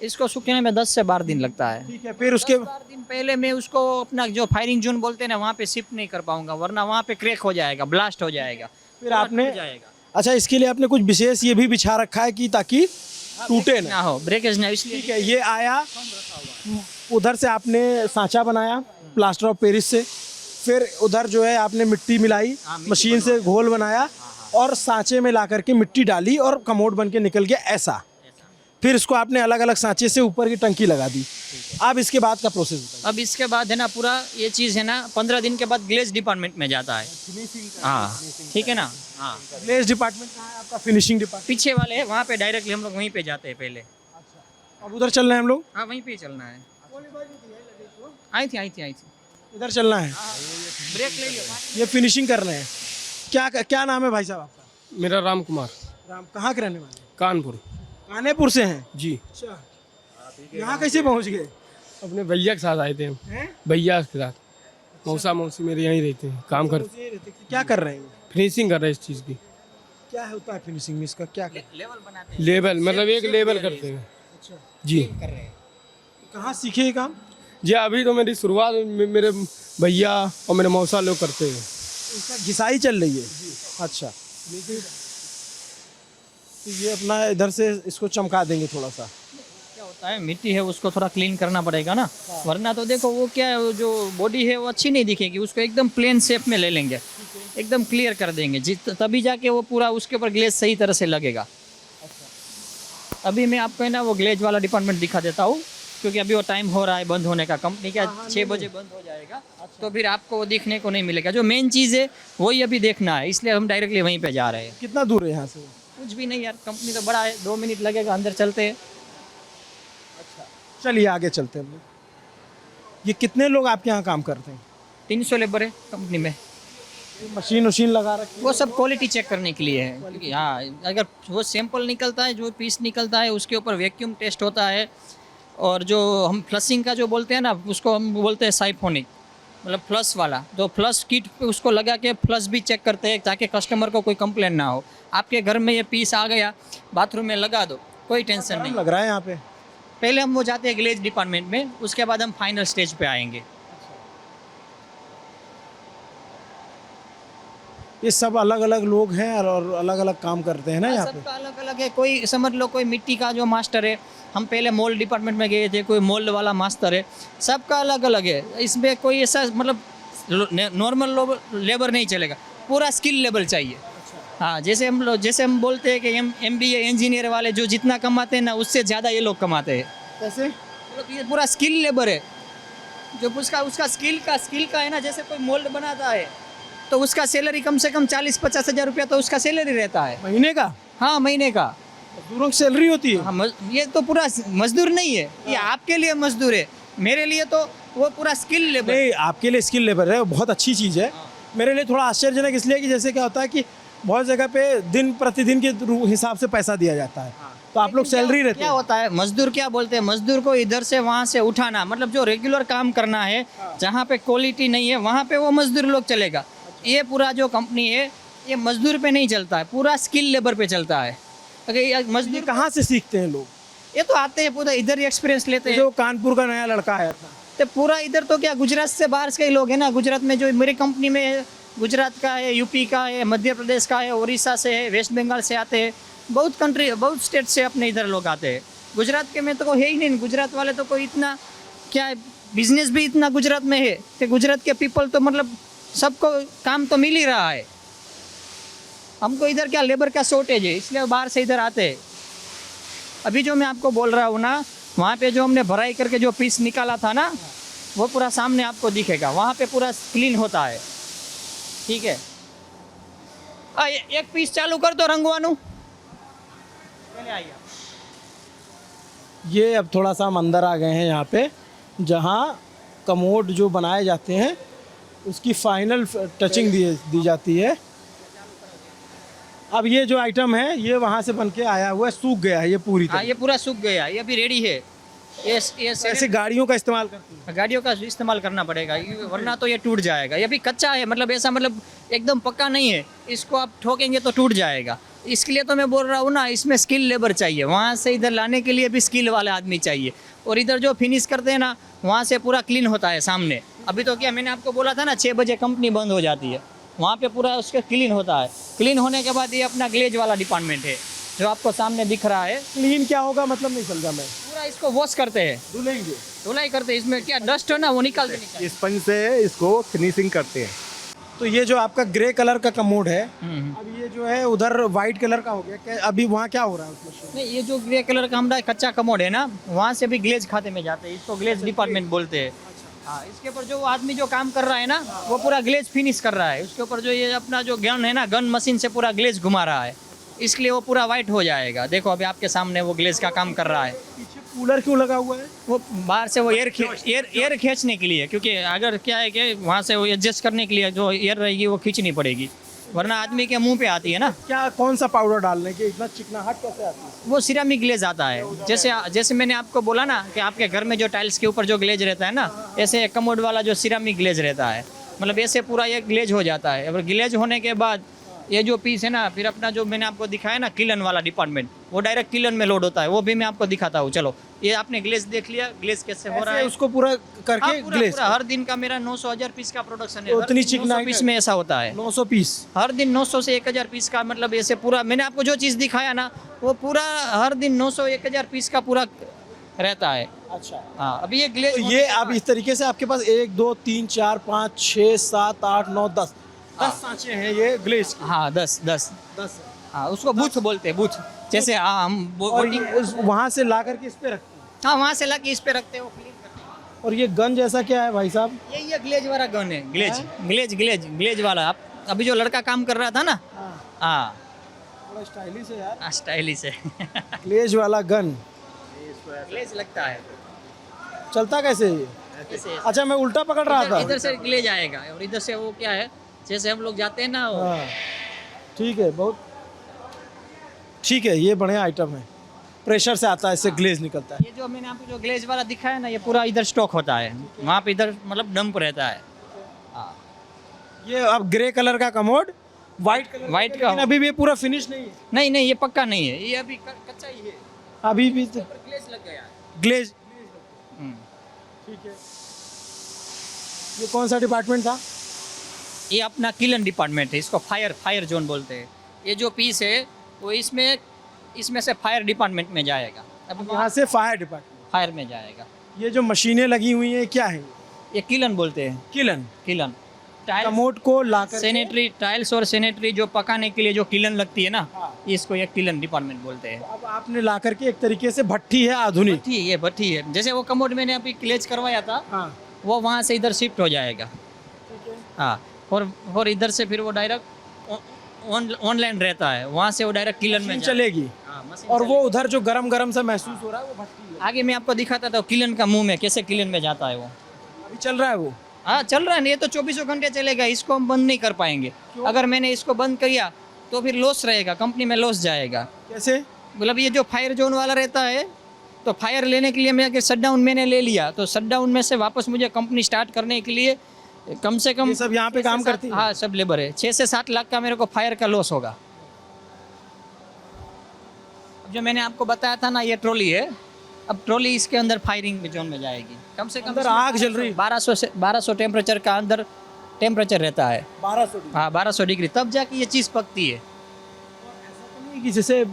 इसको सूखने में 10 से 12 दिन लगता है। ठीक है, फिर उसके 12 दिन पहले मैं उसको अपना जो फायरिंग जोन बोलते हैं ना, वहाँ पे शिफ्ट नहीं कर पाऊंगा, वरना वहाँ पे क्रैक हो जाएगा, ब्लास्ट हो जाएगा, फिर आपने टूट जाएगा। अच्छा, इसके लिए आपने कुछ विशेष ये भी बिछा रखा है कि ताकि टूटे ना। ना हो, ब्रेकेज ना, इसलिए ठीक है, ये आया, उधर से आपने सांचा बनाया प्लास्टर ऑफ पेरिस से, फिर उधर जो है आपने मिट्टी मिलाई, मशीन से घोल बनाया और सांचे में ला करके मिट्टी डाली और कमोड बन के निकल गया ऐसा। फिर इसको आपने अलग अलग सांचे से ऊपर की टंकी लगा दी। अब इसके बाद का प्रोसेस बताइए। अब इसके बाद है ना, पूरा ये चीज़ है ना 15 दिन के बाद ग्लेज डिपार्टमेंट में जाता है। हाँ, ठीक है ना। हाँ, ग्लेज डिपार्टमेंट कहाँ है आपका? फिनिशिंग डिपार्टमेंट पीछे वाले है, वहाँ पे डायरेक्टली हम लोग वहीं पे जाते हैं पहले। अब उधर चलना है हम लोग, हाँ, वहीं पे ही चलना है। आई थी। इधर चलना है। ब्रेक ले लियो। ये फिनिशिंग कर रहे हैं। क्या नाम है भाई साहब आपका? मेरा राम कुमार, राम, कहाँ के रहने वाले? कानपुर। कानेपुर से हैं? जी, अच्छा, यहाँ कैसे पहुँच गए? अपने भैया के साथ आए थे हम। हैं? भैया के साथ मौसा मौसी मेरे यहीं रहते हैं, काम कर क्या कर रहे हैं? फिनिशिंग कर रहे हैं इस चीज़ की। क्या होता है फिनिशिंग में इसका? क्या लेवल बनाते हैं। लेबल मतलब एक लेबल करते हैं। अच्छा, जी कर रहे हैं। कहाँ सीखे ये काम? जी, अभी तो मेरी शुरुआत मेरे भैया और मेरे मौसा लोग करते हैं। इसका घिसाई चल रही है। अच्छा, तो ये अपना इधर से इसको चमका देंगे थोड़ा सा। क्या होता है, मिट्टी है उसको थोड़ा क्लीन करना पड़ेगा ना, वरना तो देखो वो क्या है, वो जो बॉडी है वो अच्छी नहीं दिखेगी। उसको एकदम प्लेन शेप में ले लेंगे, एकदम क्लियर कर देंगे, तभी जाके वो पूरा उसके ऊपर ग्लेज सही तरह से लगेगा। अभी मैं आपको है ना वो ग्लेज वाला डिपार्टमेंट दिखा देता हूँ, क्योंकि अभी वो टाइम हो रहा है बंद होने का। कंपनी का 6 बजे बंद हो जाएगा, तो फिर आपको वो देखने को नहीं मिलेगा। जो मेन चीज़ है वही अभी देखना है, इसलिए हम डायरेक्टली वहीं पे जा रहे हैं। कितना दूर है यहाँ से? कुछ भी नहीं यार, कंपनी तो बड़ा है, 2 मिनट लगेगा, अंदर चलते हैं। चलिए आगे चलते हैं हम लोग। ये कितने लोग आपके यहाँ काम करते हैं? 300 लेबर है कंपनी में। मशीन वशीन लगा रखी? वो सब क्वालिटी चेक करने के लिए है, क्योंकि हाँ, अगर वो सैंपल निकलता है, जो पीस निकलता है, उसके ऊपर वैक्यूम टेस्ट होता है। और जो हम फ्लशिंग का जो बोलते हैं ना, उसको हम बोलते हैं साइफोनिक, मतलब फ्लश वाला। तो फ्लश किट पे उसको लगा के फ्लश भी चेक करते हैं, ताकि कस्टमर को कोई कंप्लेंट ना हो। आपके घर में ये पीस आ गया, बाथरूम में लगा दो, कोई टेंशन नहीं। लग रहा है यहाँ पे। पहले हम वो जाते हैं ग्लेज डिपार्टमेंट में, उसके बाद हम फाइनल स्टेज पे आएंगे। ये सब अलग अलग लोग हैं और अलग अलग काम करते हैं ना यहाँ पे। सबका अलग अलग है। कोई समझ लो कोई मिट्टी का जो मास्टर है, हम पहले मोल्ड डिपार्टमेंट में गए थे, कोई मोल्ड वाला मास्टर है, सबका अलग अलग है। इसमें कोई ऐसा मतलब नॉर्मल लेबर नहीं चलेगा, पूरा स्किल लेवल चाहिए। हाँ, जैसे हम बोलते हैं कि MBA इंजीनियर वाले जो जितना कमाते हैं ना, उससे ज़्यादा ये लोग कमाते हैं। कैसे? मतलब ये पूरा स्किल लेबर है, जो उसका स्किल का है ना। जैसे कोई मोल्ड बनाता है तो उसका सैलरी कम से कम 40-50 हज़ार रुपया तो उसका सैलरी रहता है महीने का? हाँ, महीने का। मजदूरों की सैलरी होती है? हाँ, ये तो पूरा मजदूर नहीं है, ये आपके लिए मजदूर है, मेरे लिए तो वो पूरा स्किल लेबर। नहीं, आपके लिए स्किल लेबर है, बहुत अच्छी चीज़ है। मेरे लिए थोड़ा आश्चर्यजनक इसलिए कि जैसे क्या होता है कि बहुत जगह पे दिन प्रतिदिन के हिसाब से पैसा दिया जाता है। तो आप लोग सैलरी रहते क्या हैं। होता है मजदूर क्या बोलते हैं मजदूर को इधर से वहाँ से उठाना मतलब जो रेगुलर काम करना है जहाँ पे क्वालिटी नहीं है वहाँ पे वो मजदूर लोग चलेगा। ये पूरा जो कंपनी है ये मजदूर पे नहीं चलता है पूरा स्किल लेबर पे चलता है। अगर ये ये मजदूर कहाँ से सीखते हैं लोग? ये तो आते हैं पूरा इधर ही एक्सपीरियंस लेते हैं। जो कानपुर का नया लड़का आया था, तो पूरा इधर तो क्या गुजरात से बाहर के ही लोग हैं ना। गुजरात में जो मेरी कंपनी में है, गुजरात का है, यूपी का है, मध्य प्रदेश का है, उड़ीसा से है, वेस्ट बंगाल से आते हैं, बहुत कंट्री बहुत स्टेट से अपने इधर लोग आते हैं। गुजरात के में तो कोई है ही नहीं। गुजरात वाले तो कोई इतना क्या है बिजनेस भी इतना गुजरात में है कि गुजरात के पीपल तो मतलब सबको काम तो मिल ही रहा है। हमको इधर क्या लेबर का शॉर्टेज है इसलिए बाहर से इधर आते हैं। अभी जो मैं आपको बोल रहा हूँ ना वहाँ पे जो हमने भराई करके जो पीस निकाला था ना वो पूरा सामने आपको दिखेगा। वहाँ पे पूरा क्लीन होता है। ठीक है एक पीस चालू कर दो रंगवानू। चले आइए। ये अब थोड़ा सा हम अंदर आ गए हैं यहाँ पे जहाँ कमोड जो बनाए जाते हैं उसकी फाइनल टचिंग दी जाती है। अब ये जो आइटम है ये वहाँ से बन के आया हुआ है, सूख गया है ये पूरी हाँ तरह। ये पूरा सूख गया ये अभी रेडी है। ये ऐसे गाड़ियों का इस्तेमाल करते हैं। गाड़ियों का इस्तेमाल करना पड़ेगा वरना तो ये टूट जाएगा। ये अभी कच्चा है मतलब ऐसा मतलब एकदम पक्का नहीं है। इसको आप ठोकेंगे तो टूट जाएगा। इसके लिए तो मैं बोल रहा हूँ ना इसमें स्किल लेबर चाहिए। वहाँ से इधर लाने के लिए भी स्किल वाले आदमी चाहिए। और इधर जो फिनिश करते हैं ना वहाँ से पूरा क्लीन होता है सामने। अभी तो क्या मैंने आपको बोला था ना 6 बजे कंपनी बंद हो जाती है। वहाँ पे पूरा उसका क्लीन होता है। क्लीन होने के बाद ये अपना ग्लेज वाला डिपार्टमेंट है जो आपको सामने दिख रहा है। क्लीन क्या होगा मतलब नहीं समझा मैं। पूरा इसको वॉश करते हैं धुलेंगे। धुलाई करते हैं। इसमें क्या डस्ट है ना वो निकाल देनी स्पंज से इसको फिनिशिंग करते हैं। तो ये जो आपका ग्रे कलर का कमोड है चाहिए। अब ये जो है उधर वाइट कलर का हो गया क्या? अभी वहाँ क्या हो रहा है उस मशीन? नहीं ये जो ग्रे कलर का हमारा कच्चा कमोड है ना वहाँ से भी ग्लेज खाते में जाते हैं। इसको ग्लेज डिपार्टमेंट बोलते हैं। हाँ इसके ऊपर जो आदमी जो काम कर रहा है ना वो पूरा ग्लेज फिनिश कर रहा है। उसके ऊपर जो ये अपना जो गन है ना गन मशीन से पूरा ग्लेज घुमा रहा है इसलिए वो पूरा वाइट हो जाएगा। देखो अभी आपके सामने वो ग्लेज का काम कर रहा है। पीछे कूलर क्यों लगा हुआ है? वो बाहर से वो एयर खींचने के लिए क्योंकि अगर क्या है कि वहाँ से वो एडजस्ट करने के लिए जो एयर रहेगी वो खींचनी पड़ेगी वरना आदमी के मुंह पे आती है ना। क्या कौन सा पाउडर डालने के इतना चिकनाहट कैसे आती है? वो सिरामिक ग्लेज आता है। जैसे मैंने आपको बोला ना कि आपके घर में जो टाइल्स के ऊपर जो ग्लेज रहता है ना ऐसे कमोड वाला जो सिरामिक ग्लेज रहता है मतलब ऐसे पूरा ये ग्लेज हो जाता है। और ग्लेज होने के बाद ये जो पीस है ना फिर अपना जो मैंने आपको दिखाया ना किलन वाला डिपार्टमेंट वो डायरेक्ट किलन में लोड होता है। वो भी मैं आपको दिखाता हूँ। चलो ये आपने ग्लेज देख लिया ग्लेज कैसे हो रहा ऐसे है। उसको पूरा करके हाँ, पूरा, ग्लेज पूरा हर दिन का मेरा 900,000 पीस का प्रोडक्शन है। उतनी 900 चिकनाई पीस है। में ऐसा होता है 900 पीस। हर दिन 900 से 1000 पीस का मतलब ऐसे पूरा मैंने आपको जो चीज़ दिखाया ना वो पूरा हर दिन 900-1000 पीस का पूरा रहता है। अच्छा हाँ अभी ये ग्लेज तो ये अब इस तरीके से आपके पास 1 2 3 4 5 6 7 8 9 10 सांचे हैं ये ग्लेज के। हाँ 10 10 हाँ उसको बूथ बोलते हैं बूथ जैसे हाँ हम और वहाँ से ला करके इस पे रखते हैं। हाँ वहाँ से ला के इस पे रखते हैं वो क्लीन करते हैं। और ये गन जैसा क्या है भाई साहब? ये ग्लेज वाला गन है ग्लेज वाला। आप अभी जो लड़का काम कर रहा था ना हाँ बड़ा स्टाइलिश है यार। स्टाइलिश है ग्लेज वाला गन ग्लेज लगता है चलता कैसे है ये? ऐसे अच्छा मैं उल्टा पकड़ रहा था। इधर से ग्लेज आएगा और इधर से वो क्या है जैसे हम लोग जाते हैं ना वो हाँ ठीक है बहुत ठीक है। ये बढ़िया आइटम है। प्रेशर से आता है इससे ग्लेज निकलता है। ये जो मैंने आपको जो ग्लेज वाला दिखाया ना ये पूरा इधर स्टॉक होता है। वहाँ पे इधर मतलब डंप रहता है। हाँ ये अब ग्रे कलर का कमोड वाइट कलर White का लेकिन अभी भी ये पूरा फिनिश नहीं है। नहीं ये पक्का नहीं है। ये अभी कच्चा ही है। अभी भी ग्लेज लग गया है। ग्लेज हम्म। ठीक है। ये कौन सा डिपार्टमेंट था? ये अपना किलन डिपार्टमेंट है। इसको फायर जोन बोलते हैं। ये जो पीस है वो इसमें से फायर डिपार्टमेंट में जाएगा। अब यहाँ से फायर डिपार्टमेंट फायर में जाएगा। ये जो मशीनें लगी हुई हैं क्या है? ये किलन बोलते हैं। किलन टाइल्स कमोड को लाकर सैनिटरी टाइल्स और सैनिटरी जो पकाने के लिए जो किलन लगती है ना हाँ। इसको ये किलन डिपार्टमेंट बोलते हैं। अब आपने ला करके एक तरीके से भट्टी है आधुनिक। भट्टी है। जैसे वो कमोड मैंने अभी क्लेज करवाया था हाँ वो वहाँ से इधर शिफ्ट हो जाएगा। हाँ और इधर से फिर वो डायरेक्ट ऑनलाइन रहता है। वहाँ से वो डायरेक्ट किलन में मशीन चलेगी हाँ, मशीन और चलेगी। वो उधर जो गरम गरम सा महसूस हो रहा है वो भट्टी है। आगे मैं आपको दिखाता था किलन का मुंह में कैसे किलन में जाता है वो। अभी चल रहा है वो। हाँ चल रहा है ना। ये तो 24 घंटे चलेगा। इसको हम बंद नहीं कर पाएंगे। अगर मैंने इसको बंद किया तो फिर लॉस रहेगा कंपनी में लॉस जाएगा। कैसे? मतलब ये जो फायर जोन वाला रहता है, तो फायर लेने के लिए मैं अगर शटडाउन मैंने ले लिया, तो शटडाउन में से वापस मुझे कंपनी स्टार्ट करने के लिए कम से कम ये सब यहाँ पे काम करती है? हाँ, सब लेबर है। 6 से 7 लाख का मेरे को फायर का लॉस होगा। अब जो मैंने आपको बताया था ना, ये ट्रॉली है, अब ट्रॉली इसके अंदर फायरिंग जोन में जाएगी। कम से कम अंदर आग जल रही है। 1200 टेम्परेचर का अंदर टेम्परेचर रहता है। 1200 डिग्री। हाँ, 1200 डिग्री, तब जाके ये चीज़ पकती है। नहीं कि जैसे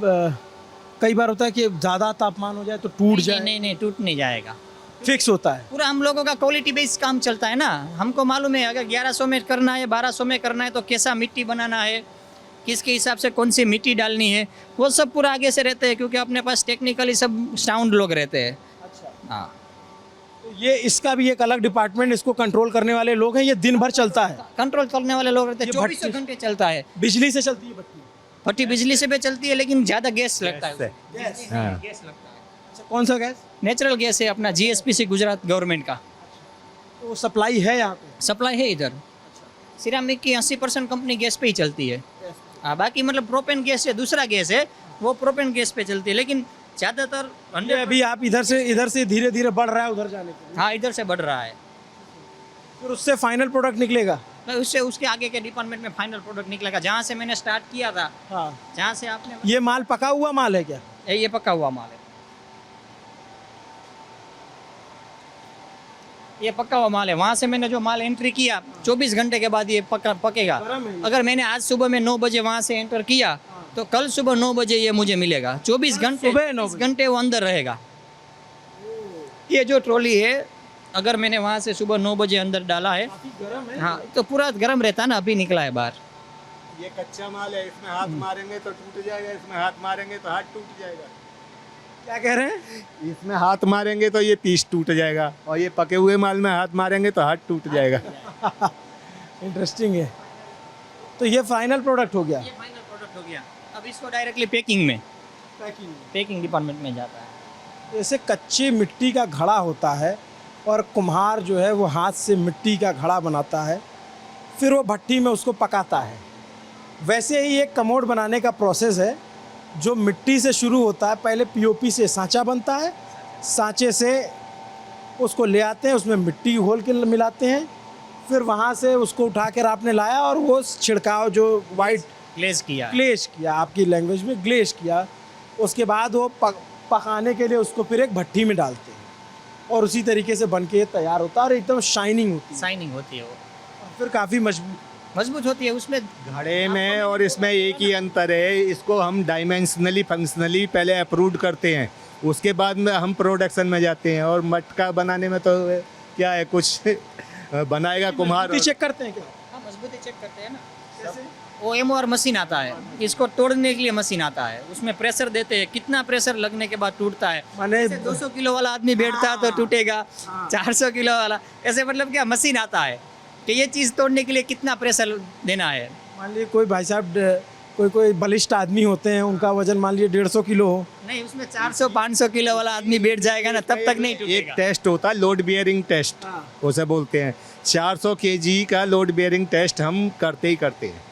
कई बार होता है कि ज़्यादा तापमान हो जाए तो टूट जाए, नहीं, टूट नहीं जाएगा। फिक्स होता है। पूरा हम लोगों का क्वालिटी बेस काम चलता है ना, हमको मालूम है अगर 1100 में करना है, 1200 में करना है, तो कैसा मिट्टी बनाना है, किसके हिसाब से कौन सी मिट्टी डालनी है, वो सब पूरा आगे से रहते हैं, क्योंकि अपने पास टेक्निकली सब साउंड लोग रहते हैं। अच्छा, हाँ, तो ये इसका भी एक अलग डिपार्टमेंट, इसको कंट्रोल करने वाले लोग हैं। ये दिन भर चलता है, कंट्रोल करने वाले लोग रहते हैं, ये 24 घंटे चलता है। बिजली से चलती है भट्टी। भट्टी बिजली से भी चलती है, लेकिन ज़्यादा गैस लगता है, गैस? हाँ। गैस लगता है। अच्छा, कौन सा गैस? नेचुरल गैस है अपना, GSPC गुजरात गवर्नमेंट का तो सप्लाई है यहाँ पे? सप्लाई है इधर। सिरामिक की 80% कंपनी गैस पे ही चलती है। हाँ, बाकी मतलब प्रोपेन गैस है, दूसरा गैस है, वो प्रोपेन गैस पे चलती है, लेकिन ज़्यादातर ये अभी आप इधर से धीरे धीरे बढ़ रहा है उधर जाने के लिए, हाँ, इधर से बढ़ रहा है। फिर उससे फाइनल प्रोडक्ट निकलेगा। तो उससे उसके आगे के डिपार्टमेंट में फाइनल प्रोडक्ट निकलेगा। जहाँ से मैंने स्टार्ट किया था, हाँ, जहाँ से आपने, ये माल पका हुआ माल है क्या? ये पका हुआ माल है, ये पका हुआ माल है। वहाँ से मैंने जो माल एंट्री किया, 24 घंटे के बाद ये पकेगा। गरम है ये? अगर मैंने आज सुबह में 9 बजे वहाँ से एंटर किया, तो कल सुबह 9 बजे ये मुझे मिलेगा। 24 घंटे, सुबह 9 बजे? घंटे वो अंदर रहेगा। ये जो ट्रॉली है, अगर मैंने वहाँ से सुबह 9 बजे अंदर डाला है, गरम है। हाँ, तो पूरा गर्म रहता है ना, अभी निकला है बाहर। ये कच्चा माल है, इसमें हाथ मारेंगे तो टूट जाएगा, इसमें हाथ मारेंगे तो हाथ टूट जाएगा। क्या कह रहे हैं? इसमें हाथ मारेंगे तो ये पीस टूट जाएगा, और ये पके हुए माल में हाथ मारेंगे तो हाथ टूट जाएगा। इंटरेस्टिंग है। तो ये फाइनल प्रोडक्ट हो गया। ये फाइनल प्रोडक्ट हो गया। अब इसको डायरेक्टली पैकिंग में, पैकिंग डिपार्टमेंट में जाता है। जैसे कच्ची मिट्टी का घड़ा होता है और कुम्हार जो है वो हाथ से मिट्टी का घड़ा बनाता है, फिर वो भट्टी में उसको पकाता है। वैसे ही एक कमोड बनाने का प्रोसेस है जो मिट्टी से शुरू होता है। पहले पीओपी से सांचा बनता है, सांचे से उसको ले आते हैं, उसमें मिट्टी घोल के मिलाते हैं, फिर वहाँ से उसको उठा कर आपने लाया और वो छिड़काव जो वाइट ग्लेज किया, ग्लेज किया, आपकी लैंग्वेज में ग्लेज किया, उसके बाद वो पकाने के लिए उसको फिर एक भट्टी में डालते हैं और उसी तरीके से बन के तैयार होता है और एकदम शाइनिंग होती है, शाइनिंग होती है, वो फिर काफ़ी मजबूत होती है। उसमें घड़े में और इसमें एक ही अंतर है, इसको हम डायमेंशनली फंक्शनली पहले अप्रूव करते हैं, उसके बाद में हम प्रोडक्शन में जाते हैं। और मटका बनाने में तो क्या है, कुछ बनाएगा कुम्हार। चेक करते हैं क्या? हाँ, मजबूती चेक करते हैं ना। वो MOR मशीन आता है, इसको तोड़ने के लिए मशीन आता है, उसमें प्रेशर देते हैं, कितना प्रेशर लगने के बाद टूटता है। माने 200 किलो वाला आदमी बैठता है तो टूटेगा, 400 किलो वाला, ऐसे मतलब क्या मशीन आता है कि ये चीज़ तोड़ने के लिए कितना प्रेशर देना है। मान लीजिए कोई भाई साहब कोई बलिष्ठ आदमी होते हैं, उनका वजन मान लीजिए 150 किलो हो, नहीं, उसमें 400-500 किलो वाला आदमी बैठ जाएगा ना, तब तक नहीं एक टूटेगा। टेस्ट होता है लोड बियरिंग टेस्ट, उसे बोलते हैं। 400 kg का लोड बियरिंग टेस्ट हम करते ही करते हैं।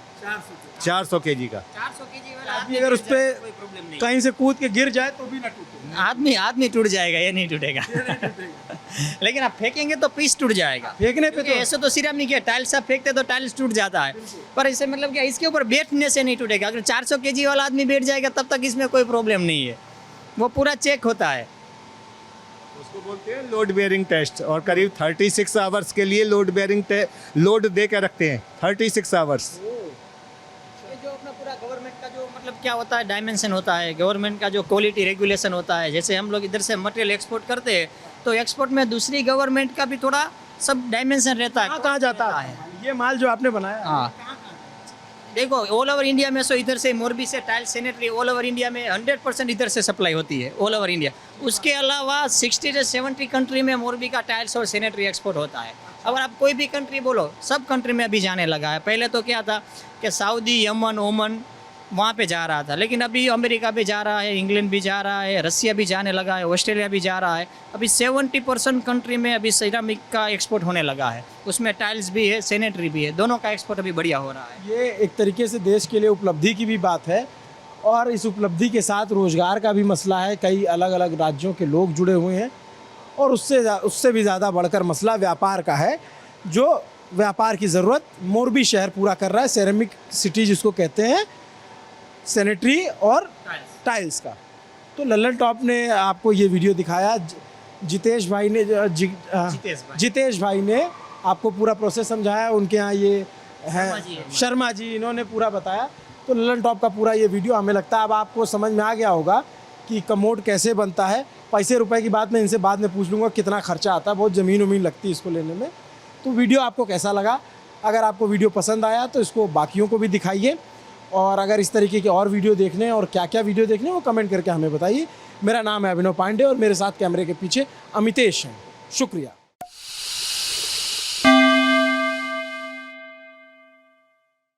400 kg का 400 kg वाला आदमी अगर उस पे कोई प्रॉब्लम नहीं, कहीं से कूद के गिर जाए तो भी ना टूटे। आदमी टूट जाएगा, ये नहीं टूटेगा। लेकिन आप फेंकेंगे तो पीस टूट जाएगा। फेंकने पे क्योंकि तो ऐसे तो सिरामिक है, टाइल्स आप फेंकते तो टाइल्स टूट जाता है, पर इसे मतलब क्या, इसके ऊपर बैठने से नहीं टूटेगा। अगर 400 kg वाला आदमी बैठ जाएगा तब तक इसमें कोई प्रॉब्लम नहीं है, वो पूरा चेक होता है। उसको बोलते हैं लोड बेयरिंग टेस्ट। और करीब 36 आवर्स के लिए लोड बेयरिंग लोड दे के रखते हैं, 36 आवर्स। ये जो अपना पूरा गवर्नमेंट का जो मतलब क्या होता है, डायमेंशन होता है, गवर्नमेंट का जो क्वालिटी रेगुलेशन होता है। जैसे हम लोग इधर से मटेरियल एक्सपोर्ट करते हैं, तो एक्सपोर्ट में दूसरी गवर्नमेंट का भी थोड़ा सब डायमेंशन रहता है। कहाँ जाता है ये माल जो आपने बनाया? हाँ, देखो ऑल ओवर इंडिया में, सो इधर से मोरबी से tile sanitary all over India में 100% इधर से सप्लाई होती है, ऑल ओवर इंडिया। उसके अलावा 60 से 70 कंट्री में मोरबी का टाइल्स और सैनिटरी एक्सपोर्ट होता है। अगर आप कोई भी कंट्री बोलो, सब कंट्री में अभी जाने लगा है। पहले तो क्या था कि सऊदी, यमन, ओमन वहाँ पे जा रहा था, लेकिन अभी अमेरिका भी जा रहा है, इंग्लैंड भी जा रहा है, रसिया भी जाने लगा है, ऑस्ट्रेलिया भी जा रहा है। अभी 70% कंट्री में अभी सिरामिक का एक्सपोर्ट होने लगा है, उसमें टाइल्स भी है, सैनिटरी भी है, दोनों का एक्सपोर्ट अभी बढ़िया हो रहा है। ये एक तरीके से देश के लिए उपलब्धि की भी बात है और इस उपलब्धि के साथ रोज़गार का भी मसला है, कई अलग अलग राज्यों के लोग जुड़े हुए हैं और उससे भी ज़्यादा बढ़कर मसला व्यापार का है, जो व्यापार की ज़रूरत मोरबी शहर पूरा कर रहा है। सेरेमिक सिटी जिसको कहते हैं, सैनिटरी और टाइल्स का। तो लल्लन टॉप ने आपको ये वीडियो दिखाया, जितेश भाई ने जितेश भाई ने आपको पूरा प्रोसेस समझाया। उनके यहाँ ये है शर्मा जी, इन्होंने पूरा बताया। तो लल्लन टॉप का पूरा ये वीडियो हमें लगता है अब आपको समझ में आ गया होगा कि कमोड कैसे बनता है। पैसे रुपए की बात मैं इनसे बाद में पूछ लूँगा कितना खर्चा आता है, बहुत ज़मीन उमीन लगती है इसको लेने में। तो वीडियो आपको कैसा लगा? अगर आपको वीडियो पसंद आया तो इसको बाकियों को भी दिखाइए, और अगर इस तरीके के और वीडियो देखने और क्या क्या वीडियो देखने वो कमेंट करके हमें बताइए। मेरा नाम है अभिनव पांडे और मेरे साथ कैमरे के पीछे अमितेश हैं। शुक्रिया।